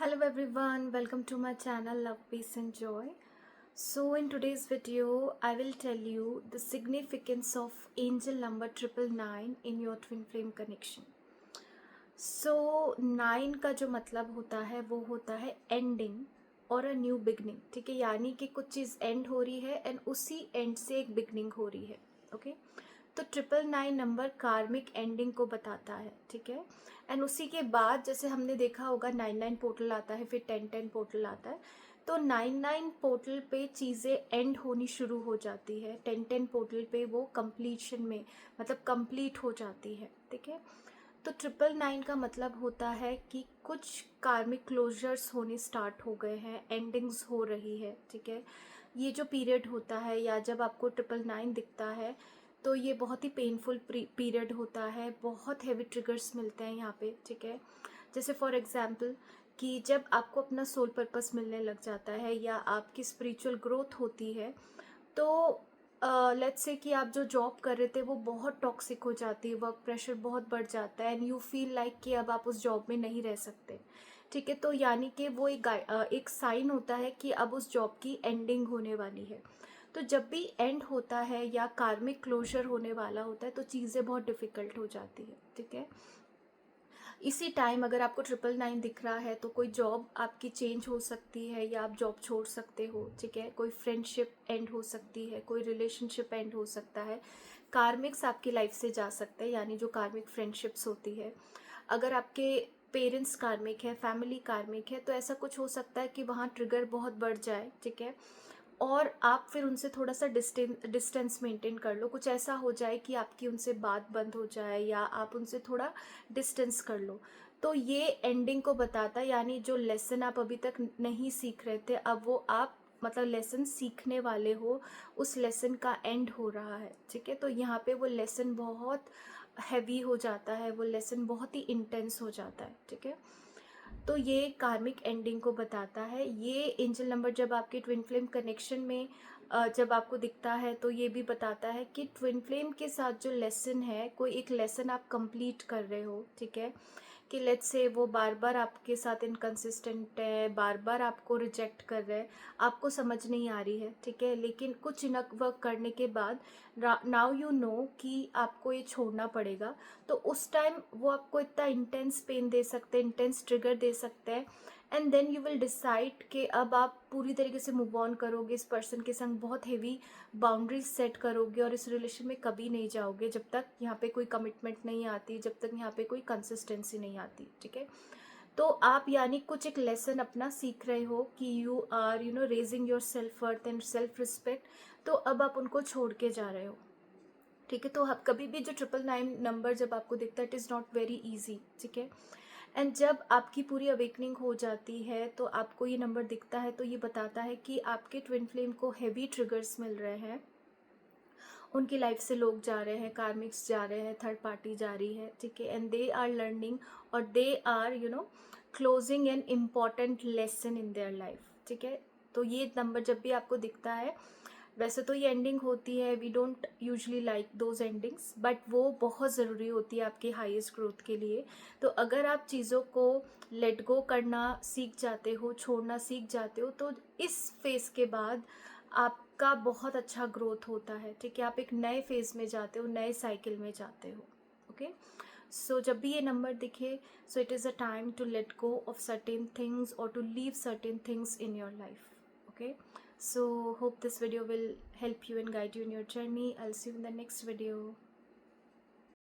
Hello everyone, welcome to my channel Love, Peace and Joy. So in today's video, I will tell you the significance of angel number 999 in your twin flame connection. So 9 का जो मतलब होता है वो होता है ending और a new beginning. ठीक है, यानी कि कुछ चीज़ एंड हो रही है एंड उसी एंड से एक बिगनिंग हो रही है. ओके तो 999 नंबर कार्मिक एंडिंग को बताता है. ठीक है, एंड उसी के बाद जैसे हमने देखा होगा 99 पोर्टल आता है, फिर 1010 पोर्टल आता है. तो 99 पोर्टल पे चीज़ें एंड होनी शुरू हो जाती है, 1010 पोर्टल पे वो कंप्लीशन में मतलब कंप्लीट हो जाती है. ठीक है, तो 999 का मतलब होता है कि कुछ कार्मिक क्लोजर्स होने स्टार्ट हो गए हैं, एंडिंग्स हो रही है. ठीक है, ये जो पीरियड होता है या जब आपको 999 दिखता है तो ये बहुत ही पेनफुल पीरियड होता है, बहुत हैवी ट्रिगर्स मिलते हैं यहाँ पे. ठीक है, जैसे फॉर एग्जांपल कि जब आपको अपना सोल पर्पस मिलने लग जाता है या आपकी स्पिरिचुअल ग्रोथ होती है तो लेट्स से कि आप जो जॉब कर रहे थे वो बहुत टॉक्सिक हो जाती है, वर्क प्रेशर बहुत बढ़ जाता है एंड यू फील लाइक कि अब आप उस जॉब में नहीं रह सकते. ठीक है, तो यानी कि वो एक साइन होता है कि अब उस जॉब की एंडिंग होने वाली है. तो जब भी एंड होता है या कार्मिक क्लोजर होने वाला होता है तो चीज़ें बहुत डिफ़िकल्ट हो जाती है. ठीक है, इसी टाइम अगर आपको 999 दिख रहा है तो कोई जॉब आपकी चेंज हो सकती है या आप जॉब छोड़ सकते हो. ठीक है, कोई फ्रेंडशिप एंड हो सकती है, कोई रिलेशनशिप एंड हो सकता है, कार्मिक्स आपकी लाइफ से जा सकते हैं यानी जो कार्मिक फ्रेंडशिप्स होती है. अगर आपके पेरेंट्स कार्मिक है, फैमिली कार्मिक है, तो ऐसा कुछ हो सकता है कि वहाँ ट्रिगर बहुत बढ़ जाए. ठीक है, और आप फिर उनसे थोड़ा सा डिस्टेंस मेंटेन कर लो, कुछ ऐसा हो जाए कि आपकी उनसे बात बंद हो जाए या आप उनसे थोड़ा डिस्टेंस कर लो. तो ये एंडिंग को बताता है, यानी जो लेसन आप अभी तक नहीं सीख रहे थे अब वो आप मतलब लेसन सीखने वाले हो, उस लेसन का एंड हो रहा है. ठीक है, तो यहाँ पे वो लेसन बहुत हैवी हो जाता है, वो लेसन बहुत ही इंटेंस हो जाता है. ठीक है, तो ये कार्मिक एंडिंग को बताता है. ये एंजल नंबर जब आपके ट्विन फ्लेम कनेक्शन में जब आपको दिखता है तो ये भी बताता है कि ट्विन फ्लेम के साथ जो लेसन है, कोई एक लेसन आप कंप्लीट कर रहे हो. ठीक है, कि लेट्स से वो बार बार आपके साथ इनकंसिस्टेंट है, बार बार आपको रिजेक्ट कर रहे हैं, आपको समझ नहीं आ रही है. ठीक है, लेकिन कुछ इनफ वर्क करने के बाद नाउ यू नो कि आपको ये छोड़ना पड़ेगा. तो उस टाइम वो आपको इतना इंटेंस पेन दे सकते हैं, इंटेंस ट्रिगर दे सकते हैं and then you will decide कि अब आप पूरी तरीके से मूव ऑन करोगे, इस पर्सन के संग बहुत हेवी बाउंड्रीज सेट करोगे और इस रिलेशन में कभी नहीं जाओगे जब तक यहाँ पे कोई कमिटमेंट नहीं आती, जब तक यहाँ पे कोई कंसिस्टेंसी नहीं आती. ठीक है, तो आप यानी कुछ एक लेसन अपना सीख रहे हो कि you are raising your self worth and self respect. तो अब आप उनको छोड़ के जा रहे हो. ठीक है, तो आप कभी भी जो 999 नंबर जब आपको दिखता है it is not very easy. ठीक है, एंड जब आपकी पूरी अवेकनिंग हो जाती है तो आपको ये नंबर दिखता है तो ये बताता है कि आपके ट्विन फ्लेम को हैवी ट्रिगर्स मिल रहे हैं, उनकी लाइफ से लोग जा रहे हैं, कार्मिक्स जा रहे हैं, थर्ड पार्टी जा रही है. ठीक है, एंड दे आर लर्निंग और they are closing an important lesson in their life. ठीक है, तो ये नंबर जब भी आपको दिखता है, वैसे तो ये एंडिंग होती है, we don't usually like those endings, but वो बहुत ज़रूरी होती है आपकी हाईएस्ट ग्रोथ के लिए. तो अगर आप चीज़ों को लेट गो करना सीख जाते हो, छोड़ना सीख जाते हो, तो इस फेज़ के बाद आपका बहुत अच्छा ग्रोथ होता है. ठीक है, आप एक नए फेज़ में जाते हो, नए साइकिल में जाते हो. ओके, सो जब भी ये नंबर दिखे, so it is a time to let go of certain things और to leave certain things in your life. Okay, so hope this video will help you and guide you in your journey. I'll see you in the next video.